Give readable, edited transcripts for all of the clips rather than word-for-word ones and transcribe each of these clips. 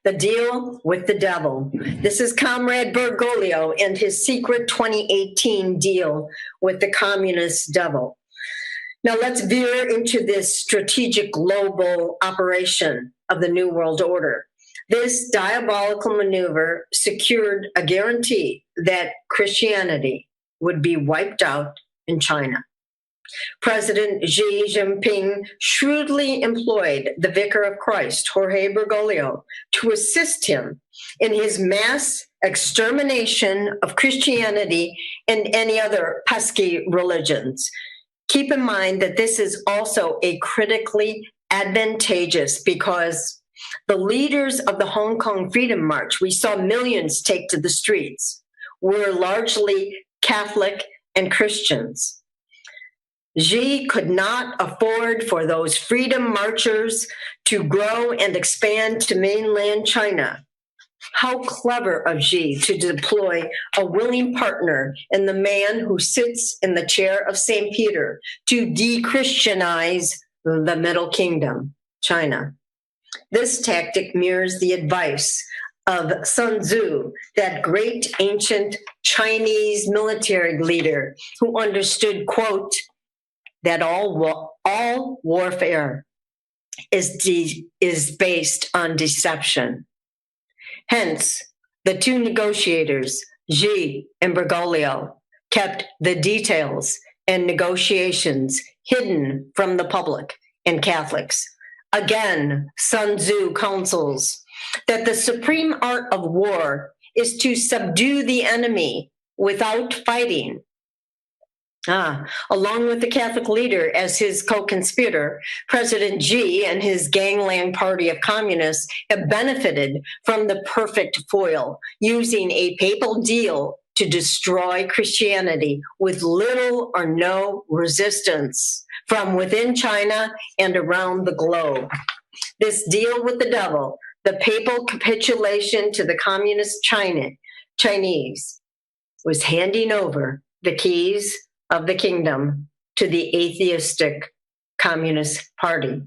The Deal with the Devil. This is Comrade Bergoglio and his secret 2018 deal with the communist devil. Now let's veer into this strategic global operation of the New World Order. This diabolical maneuver secured a guarantee that Christianity would be wiped out in China. President Xi Jinping shrewdly employed the Vicar of Christ, Jorge Bergoglio, to assist him in his mass extermination of Christianity and any other pesky religions. Keep in mind that this is also a critically advantageous because the leaders of the Hong Kong Freedom March, we saw millions take to the streets, were largely Catholic and Christians. Xi could not afford for those freedom marchers to grow and expand to mainland China. How clever of Xi to deploy a willing partner in the man who sits in the chair of St. Peter to de-Christianize the Middle Kingdom, China. This tactic mirrors the advice of Sun Tzu, that great ancient Chinese military leader who understood, quote, that all warfare is based on deception. Hence, the two negotiators, Xi and Bergoglio, kept the details and negotiations hidden from the public and Catholics. Again, Sun Tzu counsels that the supreme art of war is to subdue the enemy without fighting. Along with the Catholic leader as his co-conspirator, President Xi and his gangland party of communists have benefited from the perfect foil, using a papal deal to destroy Christianity with little or no resistance from within China and around the globe. This deal with the devil, the papal capitulation to the communist Chinese, was handing over the keys of the kingdom to the atheistic Communist Party.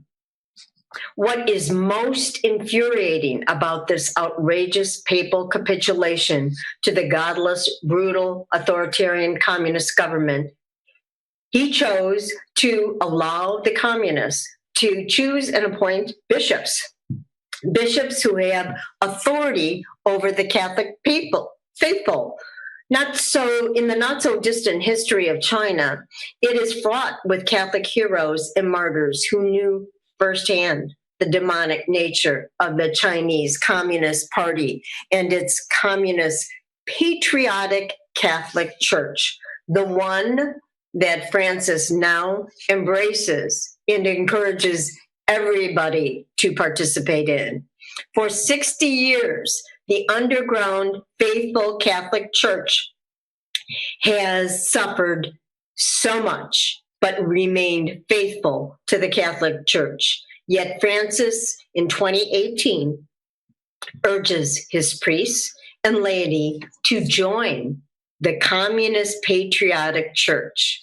What is most infuriating about this outrageous papal capitulation to the godless, brutal, authoritarian communist government, he chose to allow the communists to choose and appoint bishops who have authority over the Catholic faithful. In the not so distant history of China, it is fraught with Catholic heroes and martyrs who knew firsthand the demonic nature of the Chinese Communist Party and its communist patriotic Catholic Church, the one that Francis now embraces and encourages everybody to participate in. For 60 years, the underground faithful Catholic Church has suffered so much, but remained faithful to the Catholic Church. Yet Francis, in 2018, urges his priests and laity to join the Communist Patriotic Church.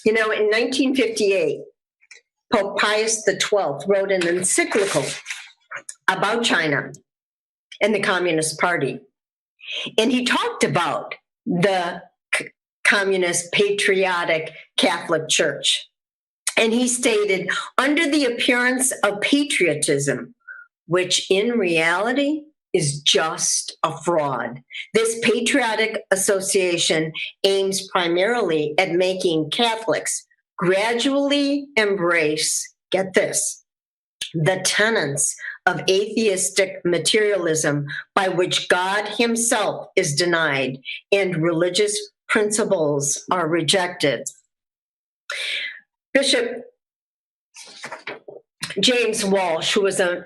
You know, in 1958, Pope Pius XII wrote an encyclical about China and the Communist Party. And he talked about the Communist Patriotic Catholic Church. And he stated, under the appearance of patriotism, which in reality is just a fraud, this patriotic association aims primarily at making Catholics gradually embrace, get this, the tenets of atheistic materialism by which God himself is denied and religious principles are rejected. Bishop James Walsh, who was a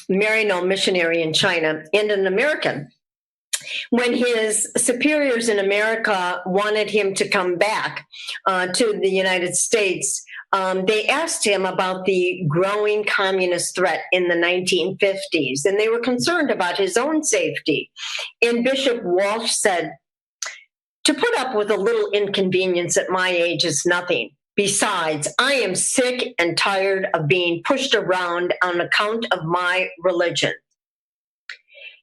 Maryknoll missionary in China and an American, when his superiors in America wanted him to come back to the United States, they asked him about the growing communist threat in the 1950s, and they were concerned about his own safety. And Bishop Walsh said, to put up with a little inconvenience at my age is nothing. Besides, I am sick and tired of being pushed around on account of my religion.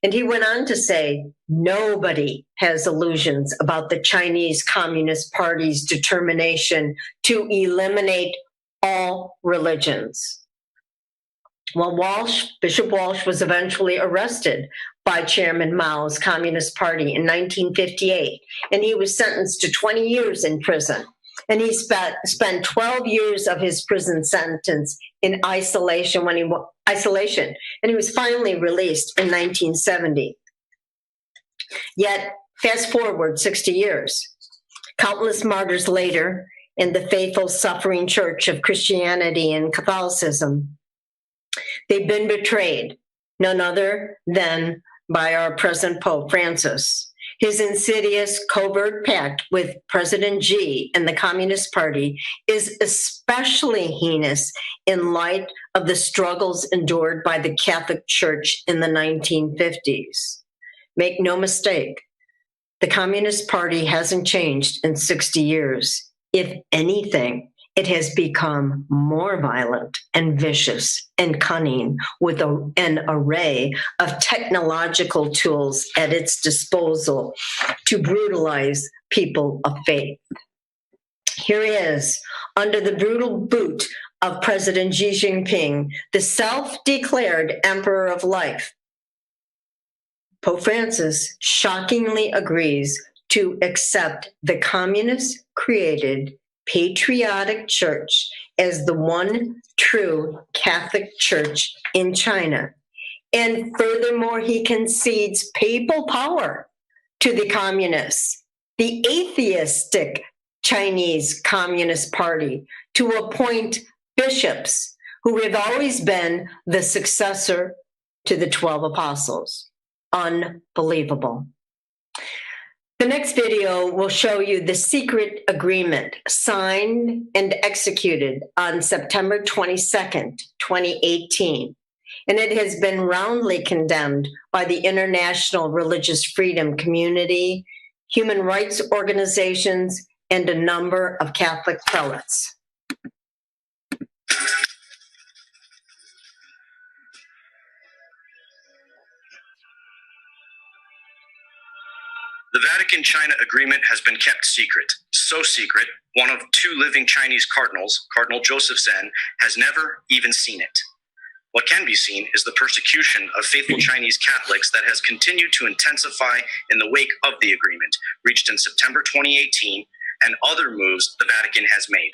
And he went on to say, nobody has illusions about the Chinese Communist Party's determination to eliminate all religions. Well, Bishop Walsh was eventually arrested by Chairman Mao's Communist Party in 1958, and he was sentenced to 20 years in prison. And he spent 12 years of his prison sentence in isolation, and he was finally released in 1970. Yet, fast forward 60 years, countless martyrs later in the faithful suffering church of Christianity and Catholicism, they've been betrayed, none other than by our present Pope Francis. His insidious covert pact with President Xi and the Communist Party is especially heinous in light of the struggles endured by the Catholic Church in the 1950s. Make no mistake, the Communist Party hasn't changed in 60 years. If anything, it has become more violent and vicious and cunning with an array of technological tools at its disposal to brutalize people of faith. Here he is, under the brutal boot of President Xi Jinping, the self-declared emperor of life. Pope Francis shockingly agrees to accept the communist-created patriotic church as the one true Catholic church in China. And furthermore, he concedes papal power to the communists, the atheistic Chinese Communist Party, to appoint bishops who have always been the successor to the 12 apostles. Unbelievable. The next video will show you the secret agreement signed and executed on September 22nd, 2018. And it has been roundly condemned by the international religious freedom community, human rights organizations, and a number of Catholic prelates. The Vatican-China agreement has been kept secret. So secret, one of two living Chinese cardinals, Cardinal Joseph Zen, has never even seen it. What can be seen is the persecution of faithful Chinese Catholics that has continued to intensify in the wake of the agreement, reached in September 2018, and other moves the Vatican has made.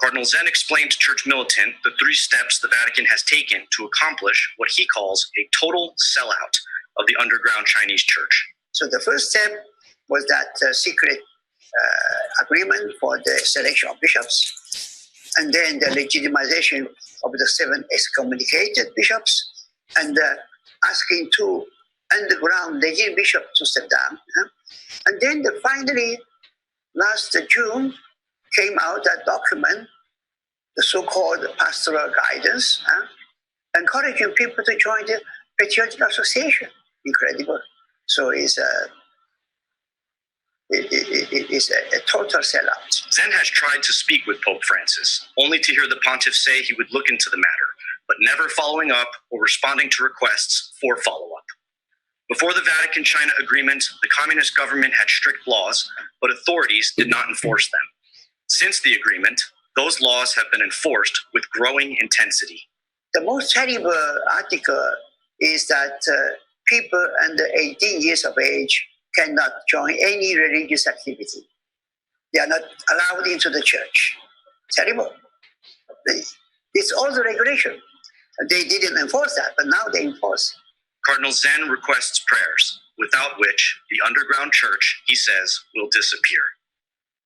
Cardinal Zen explained to Church Militant the 3 steps the Vatican has taken to accomplish what he calls a total sellout of the underground Chinese church. So the first step was that secret agreement for the selection of bishops, and then the legitimization of the 7 excommunicated bishops, and asking 2 underground legitimate bishops to step down. And then finally, last June, came out that document, the so-called pastoral guidance, encouraging people to join the Patriotic Association. Incredible. So it's a total sellout. Zen has tried to speak with Pope Francis, only to hear the pontiff say he would look into the matter, but never following up or responding to requests for follow-up. Before the Vatican-China agreement, the communist government had strict laws, but authorities did not enforce them. Since the agreement, those laws have been enforced with growing intensity. The most terrible article is that people under 18 years of age cannot join any religious activity. They are not allowed into the church. Terrible. It's all the regulation. They didn't enforce that, but now they enforce. Cardinal Zen requests prayers, without which the underground church, he says, will disappear.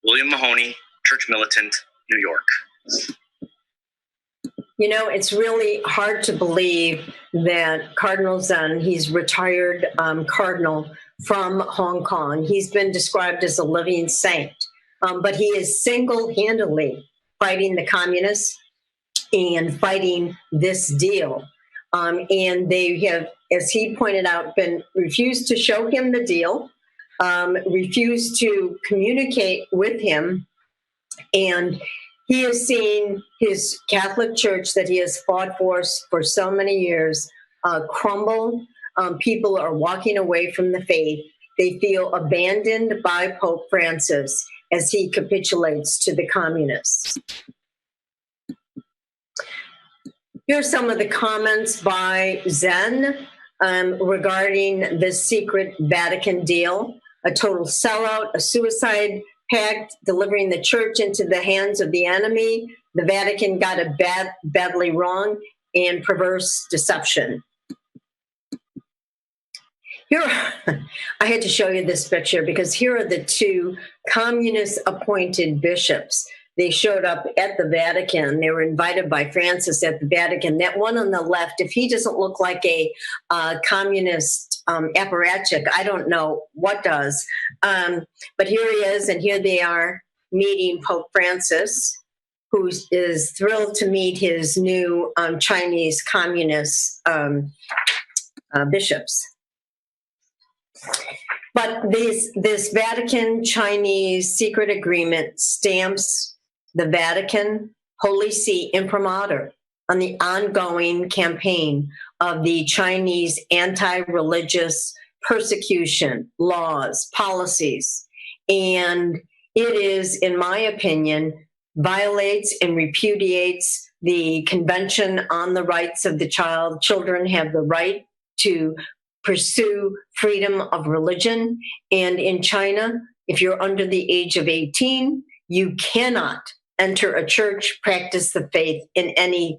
William Mahoney, Church Militant, New York. You know, it's really hard to believe that Cardinal Zen, he's retired cardinal from Hong Kong. He's been described as a living saint, but he is single-handedly fighting the communists and fighting this deal. And they have, as he pointed out, been refused to show him the deal, refused to communicate with him, and he has seen his Catholic Church that he has fought for so many years crumble people are walking away from the faith. They feel abandoned by Pope Francis as he capitulates to the communists. Here are some of the comments by Zen regarding this secret Vatican deal. A total sellout, a suicide pact, delivering the church into the hands of the enemy. The Vatican got it badly wrong, and perverse deception. Here, I had to show you this picture because here are the two communist appointed bishops. They showed up at the Vatican. They were invited by Francis at the Vatican. That one on the left, if he doesn't look like a communist apparatchik, I don't know what does. But here he is, and here they are meeting Pope Francis, who is thrilled to meet his new Chinese communist bishops. But this Vatican-Chinese secret agreement stamps the Vatican Holy See imprimatur on the ongoing campaign of the Chinese anti-religious persecution laws, policies. And it is, in my opinion, violates and repudiates the Convention on the Rights of the Child. Children have the right to pursue freedom of religion. And in China, if you're under the age of 18, you cannot enter a church, practice the faith in any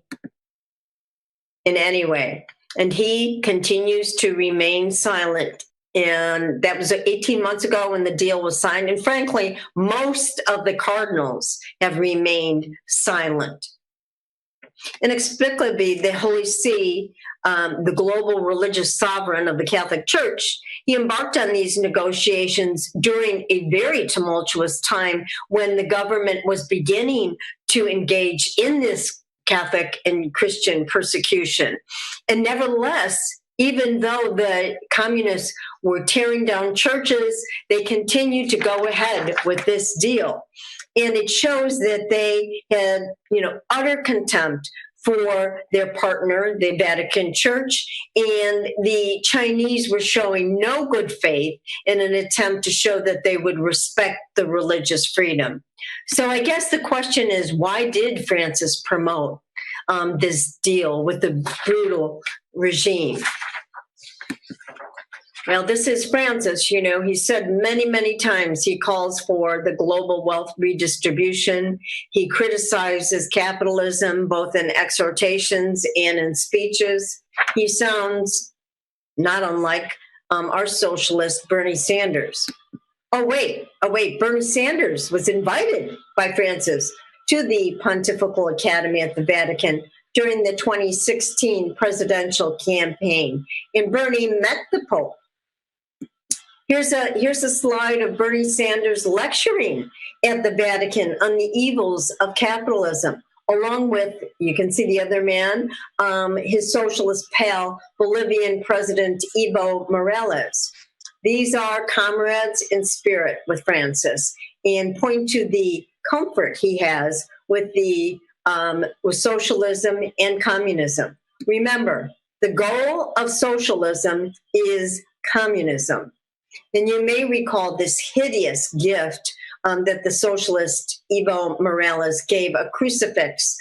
way. And he continues to remain silent. And that was 18 months ago when the deal was signed. And frankly, most of the cardinals have remained silent. Inexplicably, the Holy See, the global religious sovereign of the Catholic Church, he embarked on these negotiations during a very tumultuous time when the government was beginning to engage in this Catholic and Christian persecution. And nevertheless, even though the communists were tearing down churches, they continued to go ahead with this deal. And it shows that they had, utter contempt for their partner, the Vatican Church, and the Chinese were showing no good faith in an attempt to show that they would respect the religious freedom. So I guess the question is, why did Francis promote this deal with the brutal regime? Well, this is Francis, he said many, many times he calls for the global wealth redistribution. He criticizes capitalism, both in exhortations and in speeches. He sounds not unlike our socialist Bernie Sanders. Oh, wait, Bernie Sanders was invited by Francis to the Pontifical Academy at the Vatican during the 2016 presidential campaign. And Bernie met the Pope. Here's a slide of Bernie Sanders lecturing at the Vatican on the evils of capitalism, along with, you can see the other man, his socialist pal, Bolivian President Evo Morales. These are comrades in spirit with Francis and point to the comfort he has with with socialism and communism. Remember, the goal of socialism is communism. And you may recall this hideous gift that the socialist Evo Morales gave, a crucifix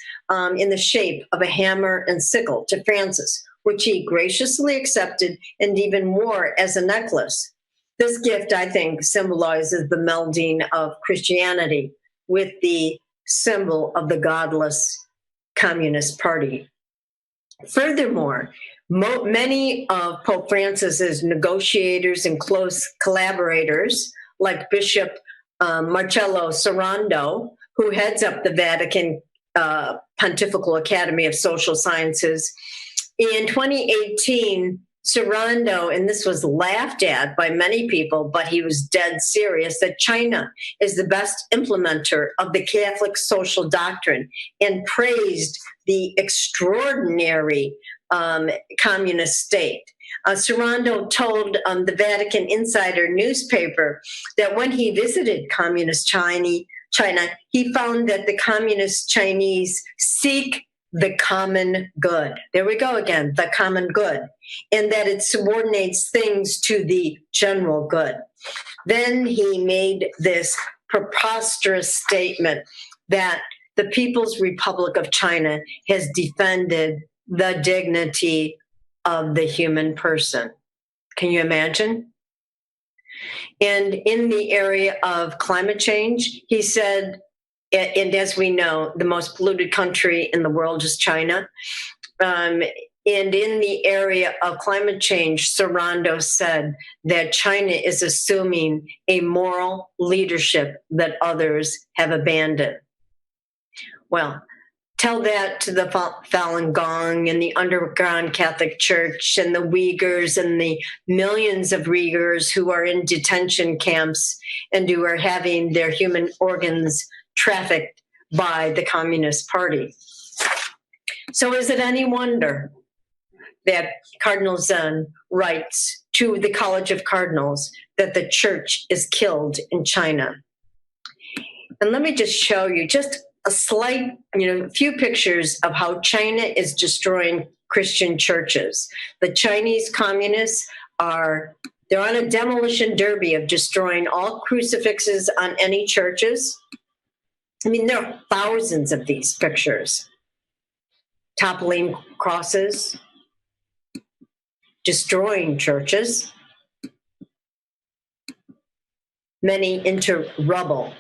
in the shape of a hammer and sickle to Francis, which he graciously accepted and even wore as a necklace. This gift, I think, symbolizes the melding of Christianity with the symbol of the godless Communist Party. Furthermore, many of Pope Francis's negotiators and close collaborators, like Bishop Marcello Sarando, who heads up the Vatican Pontifical Academy of Social Sciences, in 2018, Sarando, and this was laughed at by many people, but he was dead serious, that China is the best implementer of the Catholic social doctrine and praised the extraordinary communist state. Sarando told the Vatican Insider newspaper that when he visited communist China, he found that the communist Chinese seek the common good. There we go again, the common good, and that it subordinates things to the general good. Then he made this preposterous statement that the People's Republic of China has defended the dignity of the human person. Can you imagine? And in the area of climate change, he said, and as we know, the most polluted country in the world is China. And in the area of climate change, Sarando said that China is assuming a moral leadership that others have abandoned. Well, tell that to the Falun Gong and the underground Catholic Church and the Uyghurs and the millions of Uyghurs who are in detention camps and who are having their human organs trafficked by the Communist Party. So is it any wonder that Cardinal Zen writes to the College of Cardinals that the church is killed in China? And let me just show you just a slight, few pictures of how China is destroying Christian churches. The Chinese communists they're on a demolition derby of destroying all crucifixes on any churches. I mean, there are thousands of these pictures. Toppling crosses, destroying churches, many into rubble.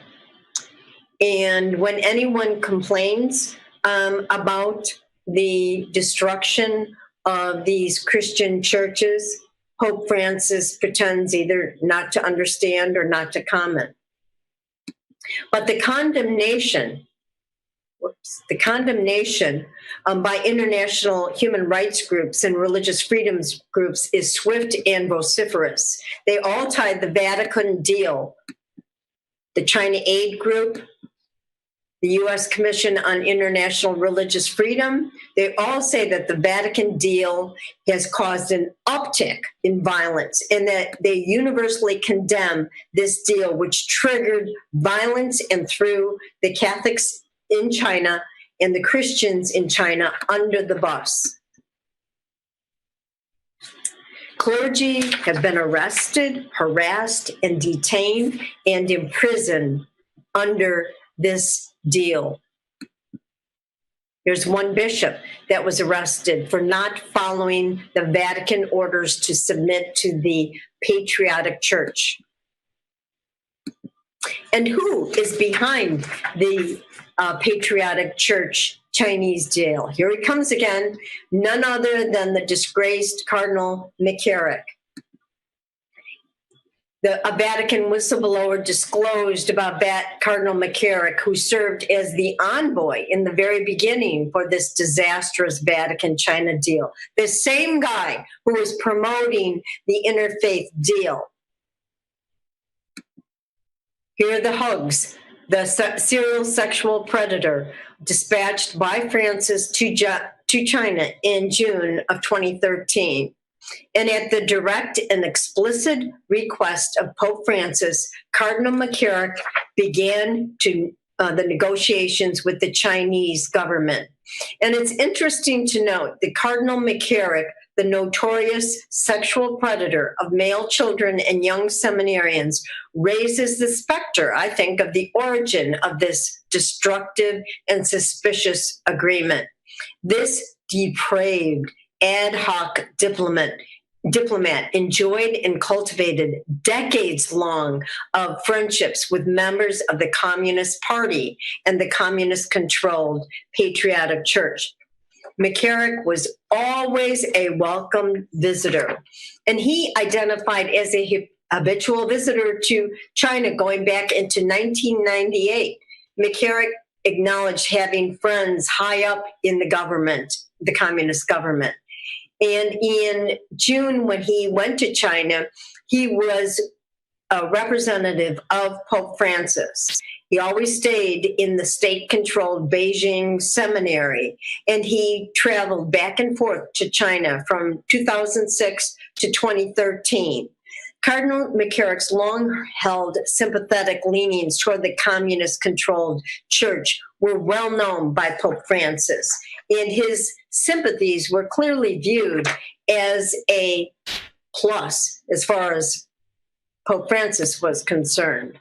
And when anyone complains about the destruction of these Christian churches, Pope Francis pretends either not to understand or not to comment. But the condemnation by international human rights groups and religious freedoms groups is swift and vociferous. They all tied the Vatican deal, the China Aid Group, the U.S. Commission on International Religious Freedom. They all say that the Vatican deal has caused an uptick in violence and that they universally condemn this deal, which triggered violence and threw the Catholics in China and the Christians in China under the bus. Clergy have been arrested, harassed, and detained and imprisoned under this deal. There's one bishop that was arrested for not following the Vatican orders to submit to the Patriotic Church. And who is behind the Patriotic Church Chinese deal? Here he comes again, none other than the disgraced Cardinal McCarrick. A Vatican whistleblower disclosed about Cardinal McCarrick, who served as the envoy in the very beginning for this disastrous Vatican-China deal. The same guy who was promoting the interfaith deal. Here are the hugs. The serial sexual predator dispatched by Francis to China in June of 2013. And at the direct and explicit request of Pope Francis, Cardinal McCarrick began the negotiations with the Chinese government. And it's interesting to note that Cardinal McCarrick, the notorious sexual predator of male children and young seminarians, raises the specter, I think, of the origin of this destructive and suspicious agreement. This depraved ad hoc diplomat enjoyed and cultivated decades long of friendships with members of the Communist Party and the communist-controlled Patriotic Church. McCarrick was always a welcome visitor, and he identified as a habitual visitor to China going back into 1998. McCarrick acknowledged having friends high up in the government, the communist government. And in June, when he went to China, he was a representative of Pope Francis. He always stayed in the state-controlled Beijing seminary, and he traveled back and forth to China from 2006 to 2013. Cardinal McCarrick's long-held sympathetic leanings toward the communist-controlled church were well known by Pope Francis, and his sympathies were clearly viewed as a plus as far as Pope Francis was concerned.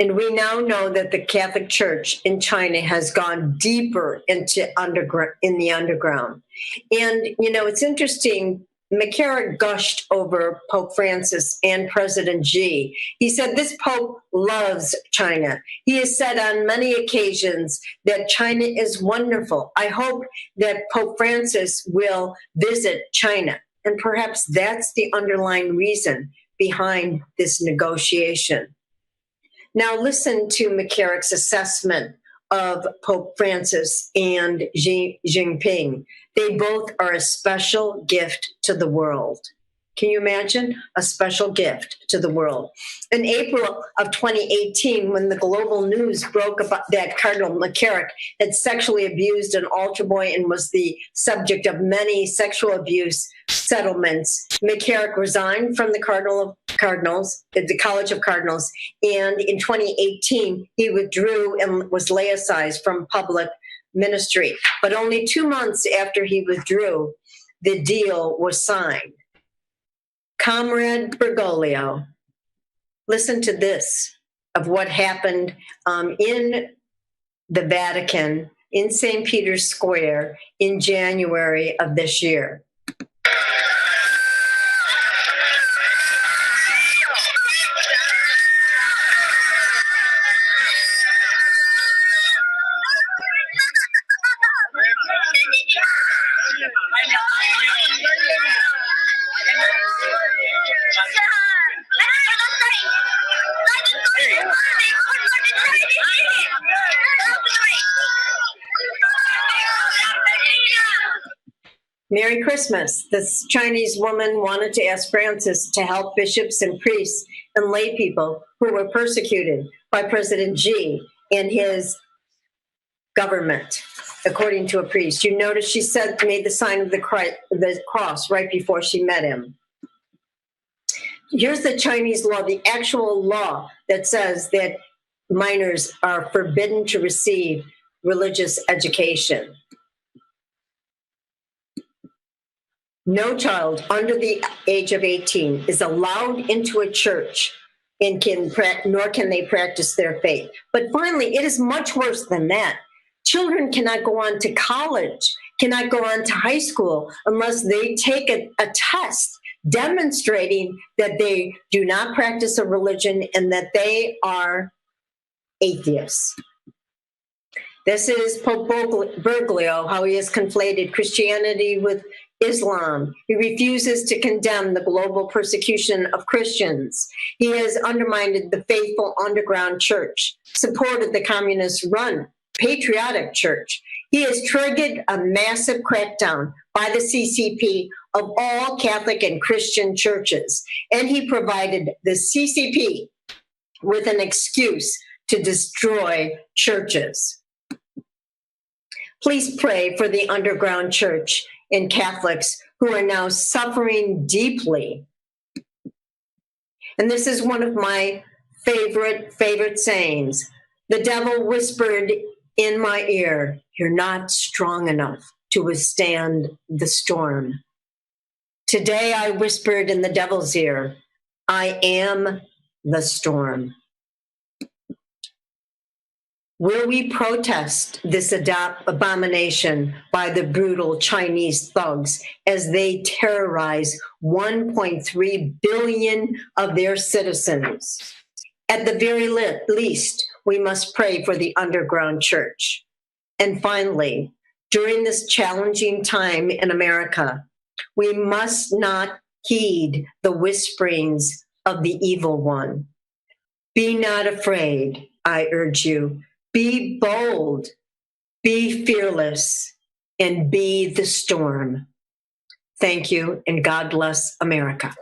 And we now know that the Catholic Church in China has gone deeper into the underground. And, you know, it's interesting, McCarrick gushed over Pope Francis and President Xi. He said, this Pope loves China. He has said on many occasions that China is wonderful. I hope that Pope Francis will visit China. And perhaps that's the underlying reason behind this negotiation. Now listen to McCarrick's assessment of Pope Francis and Xi Jinping. They both are a special gift to the world. Can you imagine? A special gift to the world. In April of 2018, when the global news broke about that Cardinal McCarrick had sexually abused an altar boy and was the subject of many sexual abuse settlements, McCarrick resigned from the the College of Cardinals, and in 2018, he withdrew and was laicized from public ministry. But only 2 months after he withdrew, the deal was signed. Comrade Bergoglio, listen to this of what happened in the Vatican, in St. Peter's Square, in January of this year. Merry Christmas. This Chinese woman wanted to ask Francis to help bishops and priests and lay people who were persecuted by President Xi and his government, according to a priest. You notice she made the sign of the cross right before she met him. Here's the Chinese law, the actual law that says that minors are forbidden to receive religious education. No child under the age of 18 is allowed into a church and nor can they practice their faith. But finally, it is much worse than that. Children cannot go on to college, cannot go on to high school unless they take a test demonstrating that they do not practice a religion and that they are atheists. This is Pope Bergoglio, how he has conflated Christianity with Islam. He refuses to condemn the global persecution of Christians. He has undermined the faithful underground church, supported the communist-run patriotic church. He has triggered a massive crackdown by the CCP of all Catholic and Christian churches. And he provided the CCP with an excuse to destroy churches. Please pray for the underground church and Catholics who are now suffering deeply. And this is one of my favorite sayings. The devil whispered in my ear, "You're not strong enough to withstand the storm." Today I whispered in the devil's ear, "I am the storm." Will we protest this abomination by the brutal Chinese thugs as they terrorize 1.3 billion of their citizens? At the very least, we must pray for the underground church. And finally, during this challenging time in America, we must not heed the whisperings of the evil one. Be not afraid, I urge you. Be bold, be fearless, and be the storm. Thank you, and God bless America.